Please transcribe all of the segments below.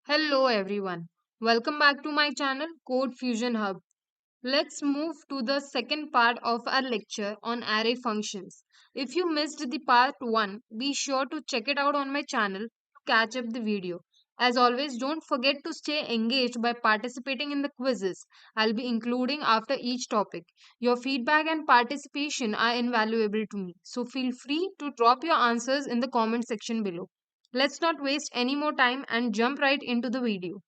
Hello everyone. Welcome back to my channel Code Fusion Hub. Let's move to the second part of our lecture on array functions. If you missed the part 1, be sure to check it out on my channel to catch up the video. As always, don't forget to stay engaged by participating in the quizzes I'll be including after each topic. Your feedback and participation are invaluable to me, so feel free to drop your answers in the comment section below. Let's not waste any more time and jump right into the video.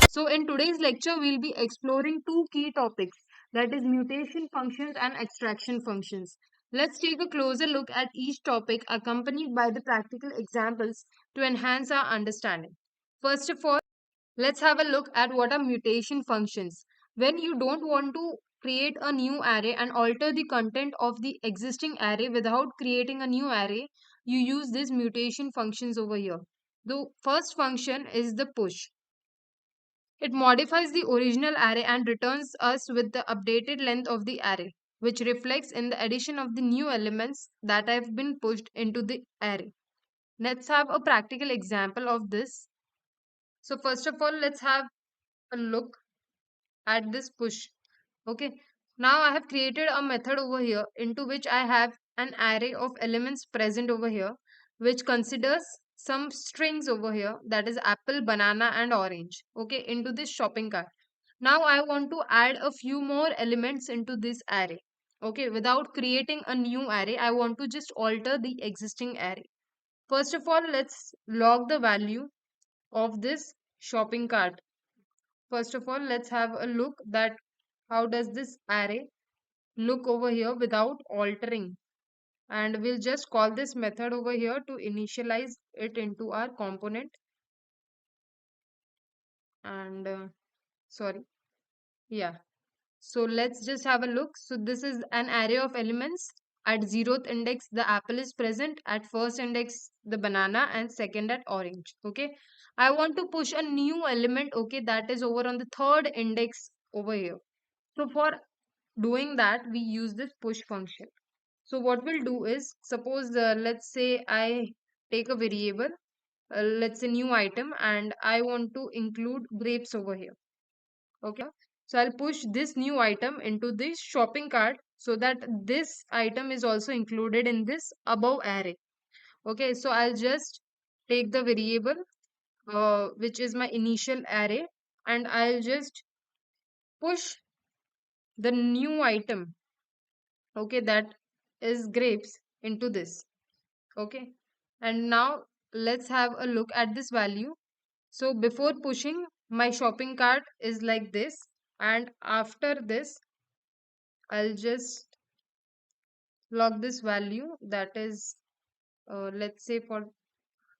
So in today's lecture, we'll be exploring two key topics, that is mutation functions and extraction functions. Let's take a closer look at each topic accompanied by the practical examples to enhance our understanding. First of all, let's have a look at what are mutation functions. When you don't want to create a new array and alter the content of the existing array without creating a new array, you use these mutation functions over here. The first function is the push. It modifies the original array and returns us with the updated length of the array, which reflects in the addition of the new elements that have been pushed into the array. Let's have a practical example of this. So first of all, let's have a look at this push. Okay. Now I have created a method over here into which I have an array of elements present over here, which considers some strings over here, that is apple, banana and orange, okay, into this shopping cart. Now I want to add a few more elements into this array. Okay, without creating a new array, I want to just alter the existing array. First of all, let's log the value of this shopping cart. First of all, let's have a look that how does this array look over here without altering. And we'll just call this method over here to initialize it into our component. And sorry, yeah. So let's just have a look. So this is an array of elements. At 0th index, the apple is present. At first index, the banana, and second at orange. Okay. I want to push a new element. Okay, that is over on the third index over here. So for doing that, we use this push function. So what we'll do is, suppose let's say I take a variable, let's say new item, and I want to include grapes over here. Okay. So I'll push this new item into this shopping cart so that this item is also included in this above array. Okay. So I'll just take the variable, which is my initial array, and I'll just push the new item, okay, that is grapes, into this. Okay. And now let's have a look at this value. So before pushing, my shopping cart is like this, and after this I'll just log this value, that is let's say for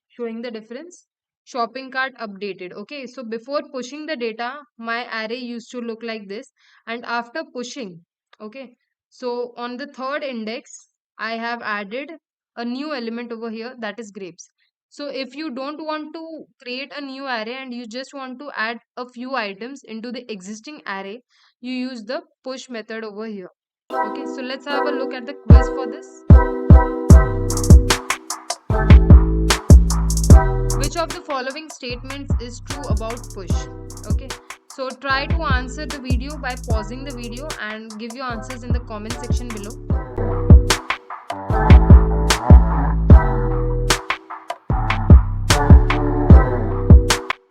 showing the difference, shopping cart updated. Okay, so before pushing the data, my array used to look like this, and after pushing, okay, so on the third index I have added a new element over here, that is grapes. So if you don't want to create a new array and you just want to add a few items into the existing array, you use the push method over here. Okay, so let's have a look at the quiz for this. Which of the following statements is true about push? Okay, so try to answer the video by pausing the video and give your answers in the comment section below.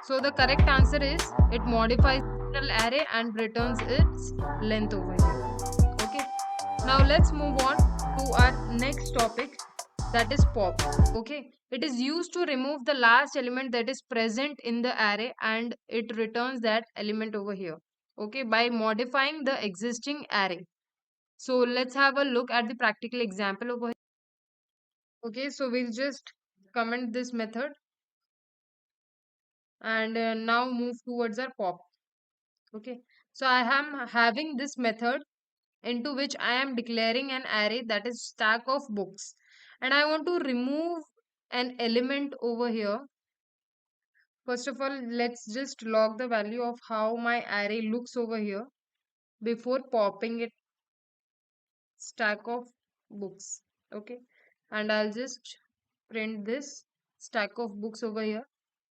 So the correct answer is it modifies the array and returns its length over here. Okay, now let's move on to our next topic, that is pop. Okay, it is used to remove the last element that is present in the array and it returns that element over here, okay, by modifying the existing array. So let's have a look at the practical example over here. Okay, so we'll just comment this method and now move towards our pop. Okay, so I am having this method into which I am declaring an array, that is stack of books, and I want to remove an element over here First of all, let's just log the value of how my array looks over here before popping it stack of books. Okay, and I'll just print this stack of books over here.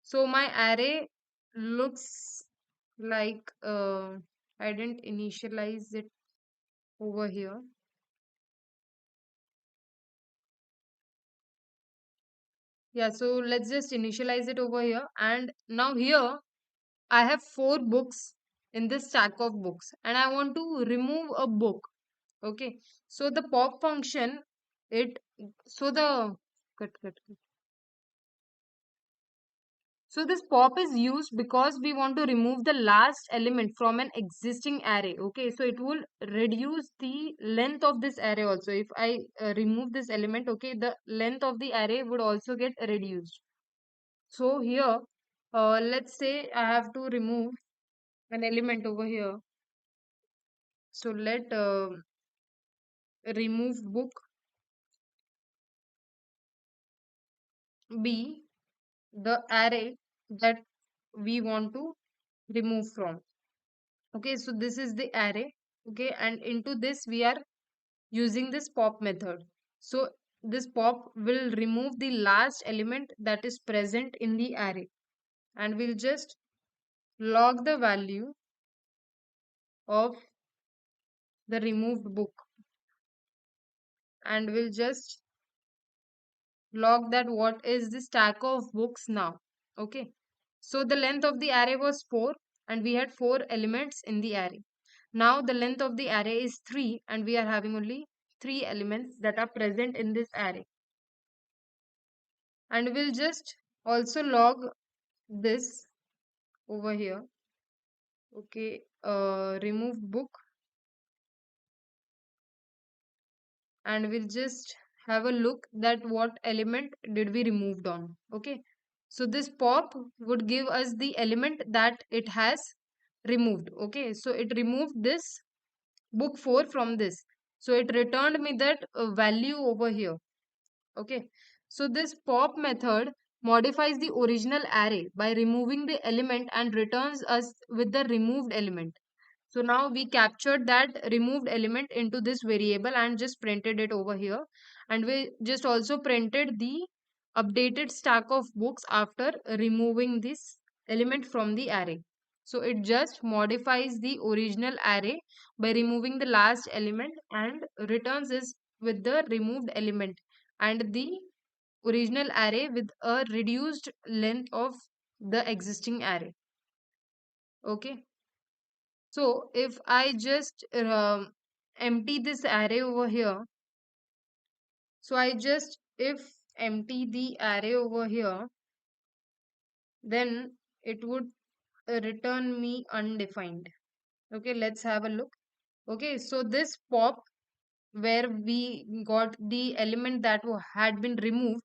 So my array looks like I didn't initialize it over here. Yeah, so let's just initialize it over here. And now here I have four books in this stack of books and I want to remove a book. Okay, so the pop function, it, so the, cut. So this pop is used because we want to remove the last element from an existing array. Okay, so it will reduce the length of this array also. If I remove this element, okay, the length of the array would also get reduced. So here, let's say I have to remove an element over here. So let remove book be the array that we want to remove from. Okay, so this is the array. Okay, and into this we are using this pop method. So this pop will remove the last element that is present in the array, and we'll just log the value of the removed book, and we'll just log that what is the stack of books now. Okay, so the length of the array was 4 and we had 4 elements in the array. Now the length of the array is 3 and we are having only 3 elements that are present in this array. And we'll just also log this over here. Okay, remove book, and we'll just have a look that what element did we removed on. Okay, so this pop would give us the element that it has removed. Okay, so it removed this book 4 from this, so it returned me that value over here. Okay, so this pop method modifies the original array by removing the element and returns us with the removed element. So now we captured that removed element into this variable and just printed it over here. And we just also printed the updated stack of books after removing this element from the array. So it just modifies the original array by removing the last element and returns us with the removed element and the original array with a reduced length of the existing array. Okay. So if I just empty this array over here, so I just if empty the array over here, then it would return me undefined. Okay, let's have a look. Okay, so this pop where we got the element that had been removed,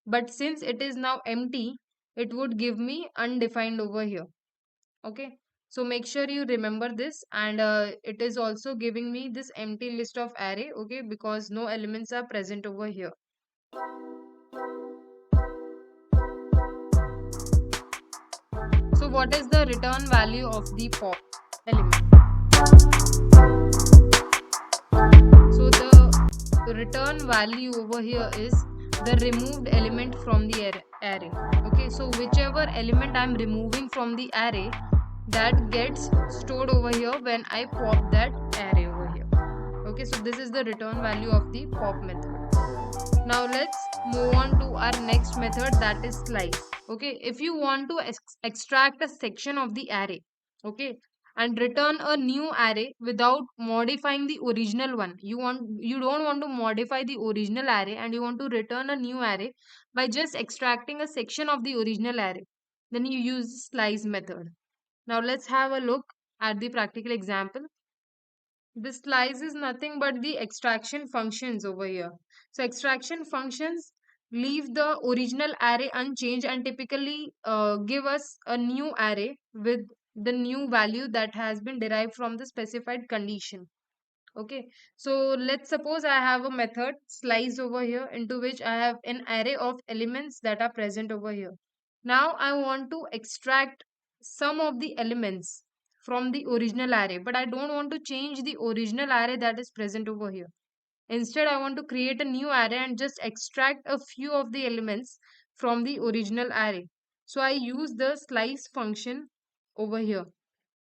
but since it is now empty, it would give me undefined over here. Okay, so make sure you remember this, and it is also giving me this empty list of array. Okay, because no elements are present over here. So what is the return value of the pop element? So the return value over here is the removed element from the array. Okay, so whichever element I'm removing from the array, that gets stored over here when I pop that array over here. Okay, so this is the return value of the pop method. Now let's move on to our next method, that is slice. Okay, if you want to extract a section of the array, okay, and return a new array without modifying the original one, you don't want to modify the original array and you want to return a new array by just extracting a section of the original array, then you use slice method. Now let's have a look at the practical example. This slice is nothing but the extraction functions over here. So extraction functions leave the original array unchanged and typically give us a new array with the new value that has been derived from the specified condition. Okay, so let's suppose I have a method slice over here into which I have an array of elements that are present over here. Now I want to extract some of the elements from the original array, but I don't want to change the original array that is present over here. Instead, I want to create a new array and just extract a few of the elements from the original array. So I use the slice function over here.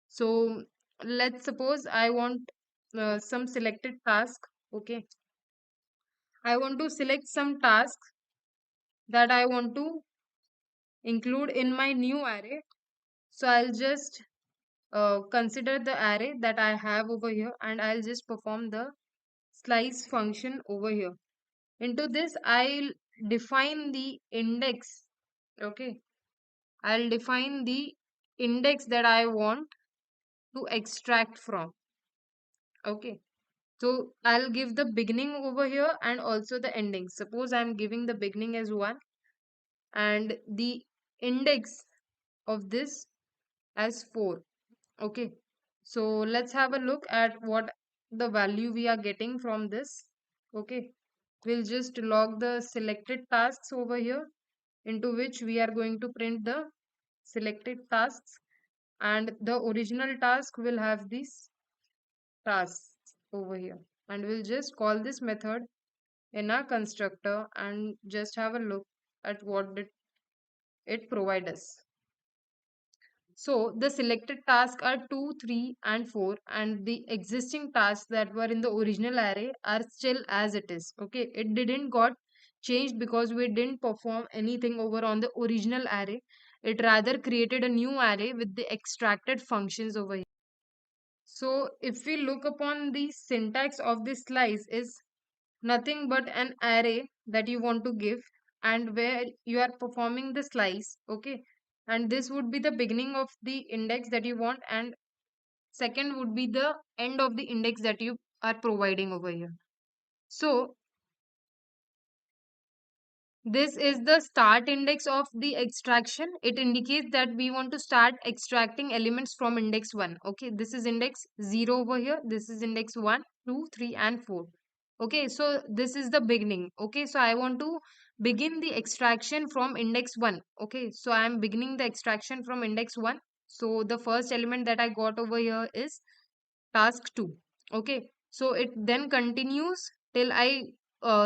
So let's suppose I want some selected task. Okay. I want to select some tasks that I want to include in my new array. So I'll just consider the array that I have over here and I'll just perform the slice function over here. Into this, I'll define the index. Okay. I'll define the index that I want to extract from. Okay. So I'll give the beginning over here and also the ending. Suppose I'm giving the beginning as 1 and the index of this as 4. Okay. So let's have a look at what the value we are getting from this. Okay. We'll just log the selected tasks over here, into which we are going to print the selected tasks, and the original task will have these tasks over here, and we'll just call this method in our constructor and just have a look at what did it provide us. So the selected tasks are 2, 3 and 4, and the existing tasks that were in the original array are still as it is. Okay, it didn't got changed because we didn't perform anything over on the original array. It rather created a new array with the extracted functions over here. So if we look upon the syntax of this slice is nothing but an array that you want to give and where you are performing the slice. Okay, and this would be the beginning of the index that you want, and second would be the end of the index that you are providing over here. So this is the start index of the extraction. It indicates that we want to start extracting elements from index 1. Okay, this is index 0 over here. This is index 1, 2, 3 and 4. Okay, so this is the beginning. Okay, so I want to begin the extraction from index 1. Okay, so I am beginning the extraction from index 1. So the first element that I got over here is task 2. Okay, so it then continues till I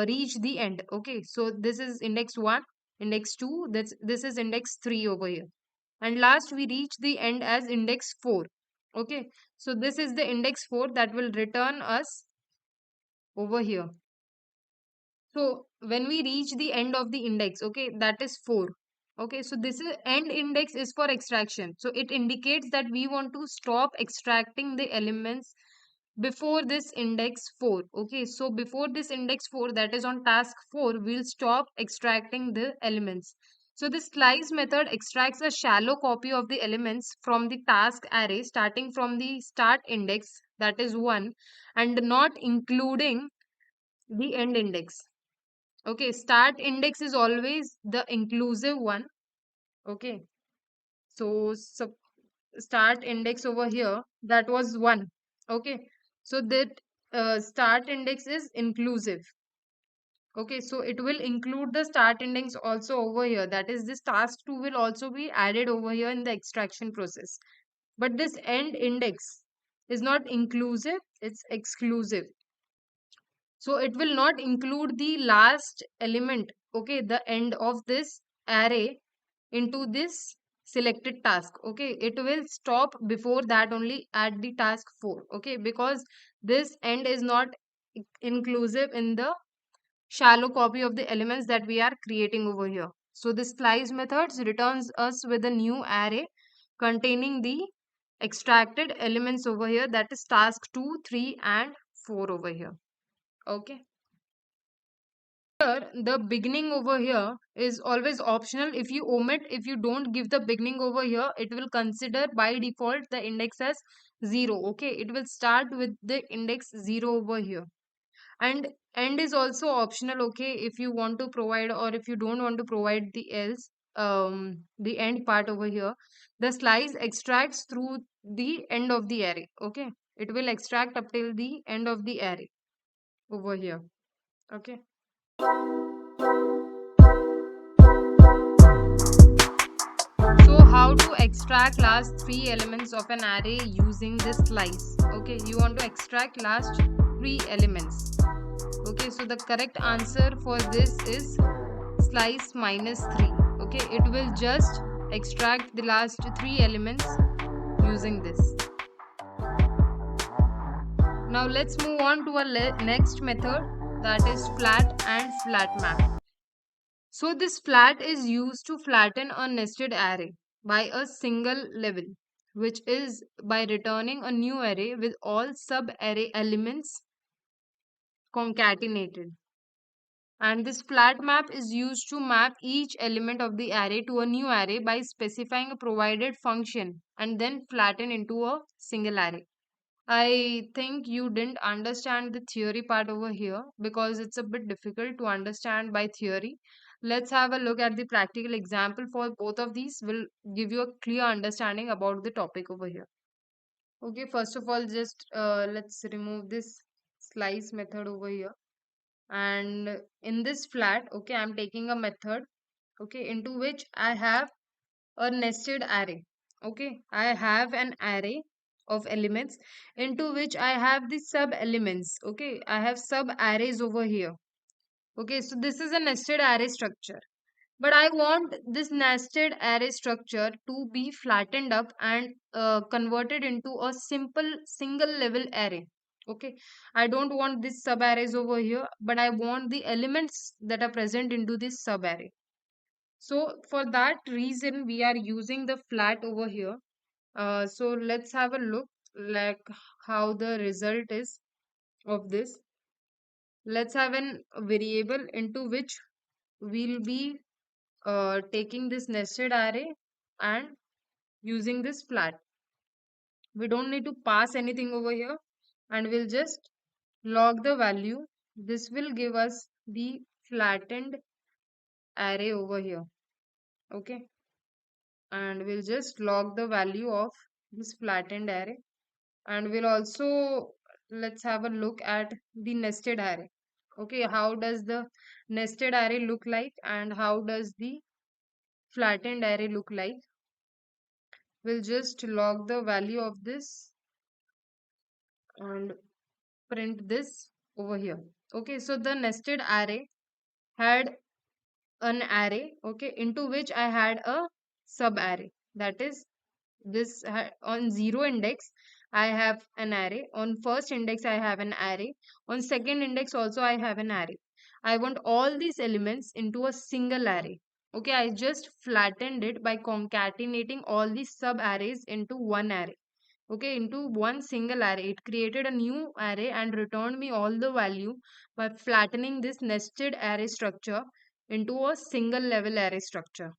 reach the end. Okay, so this is index 1, index 2, this is index 3 over here, and last we reach the end as index 4. Okay, so this is the index 4 that will return us over here. So when we reach the end of the index, okay, that is 4. Okay, so this is end index is for extraction. So it indicates that we want to stop extracting the elements before this index 4. Okay, so before this index 4, that is on task 4, we'll stop extracting the elements. So this slice method extracts a shallow copy of the elements from the task array starting from the start index, that is 1, and not including the end index. Okay, start index is always the inclusive one. Okay, so start index over here, that was 1. Okay, so that start index is inclusive. Okay, so it will include the start index also over here. That is, this task 2 will also be added over here in the extraction process. But this end index is not inclusive, it's exclusive. So it will not include the last element, okay, the end of this array into this selected task. Okay, it will stop before that only at the task 4. Okay, because this end is not inclusive in the shallow copy of the elements that we are creating over here. So this slice methods returns us with a new array containing the extracted elements over here, that is task 2, 3 and 4 over here. Okay, here the beginning over here is always optional. If you omit, if you don't give the beginning over here, it will consider by default the index as 0. Okay, it will start with the index 0 over here, and end is also optional. Okay, if you want to provide or if you don't want to provide the else, the end part over here, the slice extracts through the end of the array. Okay, it will extract up till the end of the array over here. Okay. So how to extract last three elements of an array using this slice? Okay, you want to extract last three elements. Okay, so the correct answer for this is slice minus 3. Okay, it will just extract the last three elements using this. Now let's move on to our next method, that is flat and flat map. So this flat is used to flatten a nested array by a single level, which is by returning a new array with all sub-array elements concatenated. And this flat map is used to map each element of the array to a new array by specifying a provided function and then flatten into a single array. I think you didn't understand the theory part over here because it's a bit difficult to understand by theory. Let's have a look at the practical example for both of these. Will give you a clear understanding about the topic over here. Okay, first of all, just let's remove this slice method over here. And in this flat, okay, I'm taking a method, okay, into which I have a nested array. Okay, I have an array of elements into which I have the sub elements. Okay, I have sub arrays over here. Okay, so this is a nested array structure. But I want this nested array structure to be flattened up and converted into a simple single level array. Okay, I don't want these sub arrays over here, but I want the elements that are present into this sub array. So for that reason, we are using the flat over here. So let's have a look like how the result is of this. Let's have an variable into which we'll be taking this nested array and using this flat. We don't need to pass anything over here and we'll just log the value. This will give us the flattened array over here. Okay, and we'll just log the value of this flattened array, and we'll also let's have a look at the nested array. Okay, how does the nested array look like and how does the flattened array look like? We'll just log the value of this and print this over here. Okay, so the nested array had an array, okay, into which I had a sub array, that is this on 0 index I have an array, on first index I have an array, on second index also I have an array. I want all these elements into a single array. Okay, I just flattened it by concatenating all these sub arrays into one array. Okay, into one single array. It created a new array and returned me all the value by flattening this nested array structure into a single level array structure.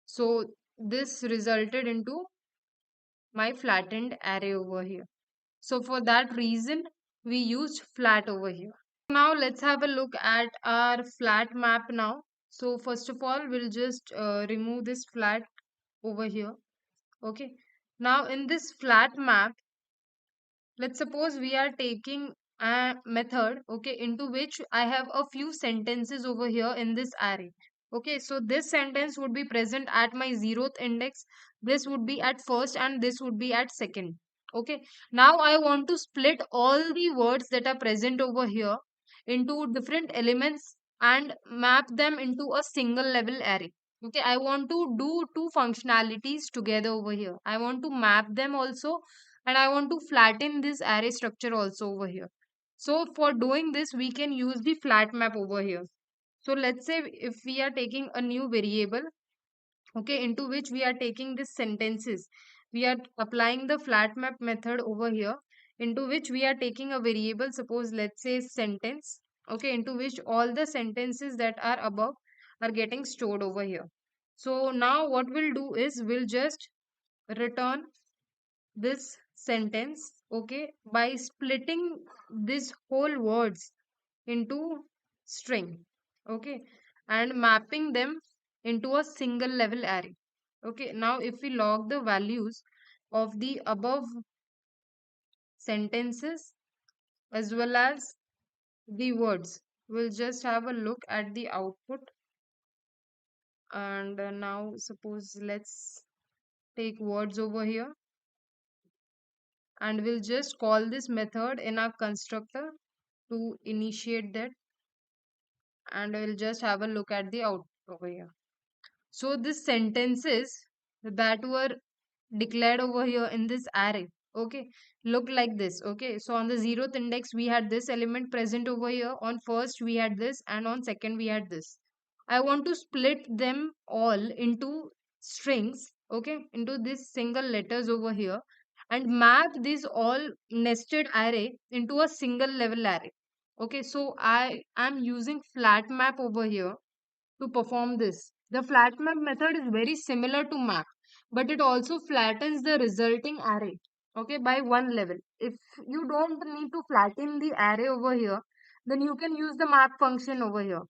So this resulted into my flattened array over here. So for that reason, we used flat over here. Now let's have a look at our flat map now. So first of all, we'll just remove this flat over here. Okay. Now in this flat map, let's suppose we are taking a method, okay, into which I have a few sentences over here in this array. Okay, so this sentence would be present at my 0th index, this would be at first, and this would be at second. Okay, now I want to split all the words that are present over here into different elements and map them into a single level array. Okay, I want to do two functionalities together over here. I want to map them also, and I want to flatten this array structure also over here. So for doing this, we can use the flat map over here. So let's say if we are taking a new variable, okay, into which we are taking this sentences, we are applying the flat map method over here, into which we are taking a variable, suppose let's say sentence, okay, into which all the sentences that are above are getting stored over here. So now what we'll do is we'll just return this sentence, okay, by splitting this whole words into string, okay, and mapping them into a single level array. Okay, now if we log the values of the above sentences as well as the words, we'll just have a look at the output. And now suppose let's take words over here, and we'll just call this method in our constructor to initiate that, and we'll just have a look at the output over here. So these sentences that were declared over here in this array, okay, look like this. Okay, so on the 0th index we had this element present over here, on first we had this, and on second we had this. I want to split them all into strings, okay, into these single letters over here, and map this all nested array into a single level array. Okay, so I am using flat map over here to perform this. The flat map method is very similar to map, but it also flattens the resulting array, okay, by one level. If you don't need to flatten the array over here, then you can use the map function over here,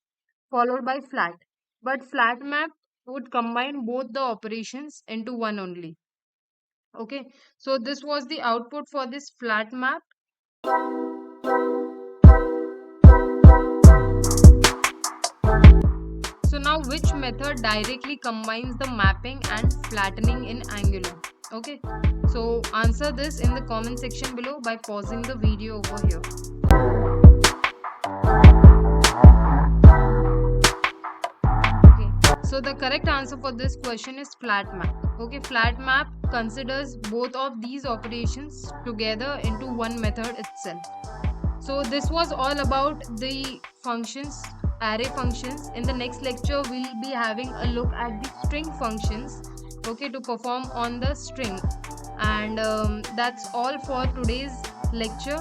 followed by flat. But flat map would combine both the operations into one only. Okay, so this was the output for this flat map. So now which method directly combines the mapping and flattening in Angular? Okay, so answer this in the comment section below by pausing the video over here. Okay, so the correct answer for this question is flat map. Okay, flat map considers both of these operations together into one method itself. So this was all about the functions, array functions. In the next lecture, we'll be having a look at the string functions, okay, to perform on the string. And that's all for today's lecture.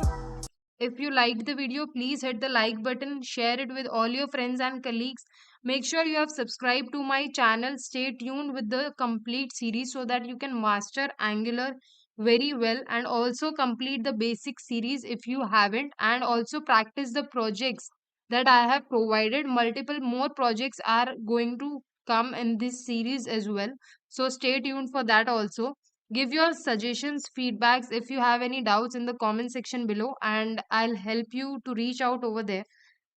If you liked the video, please hit the like button, share it with all your friends and colleagues. Make sure you have subscribed to my channel. Stay tuned with the complete series so that you can master Angular very well, and also complete the basic series if you haven't, and also practice the projects that I have provided. Multiple more projects are going to come in this series as well. So stay tuned for that also. Give your suggestions, feedbacks if you have any doubts in the comment section below, and I'll help you to reach out over there.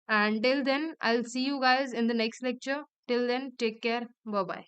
And till then, I'll see you guys in the next lecture. Till then, take care. Bye bye.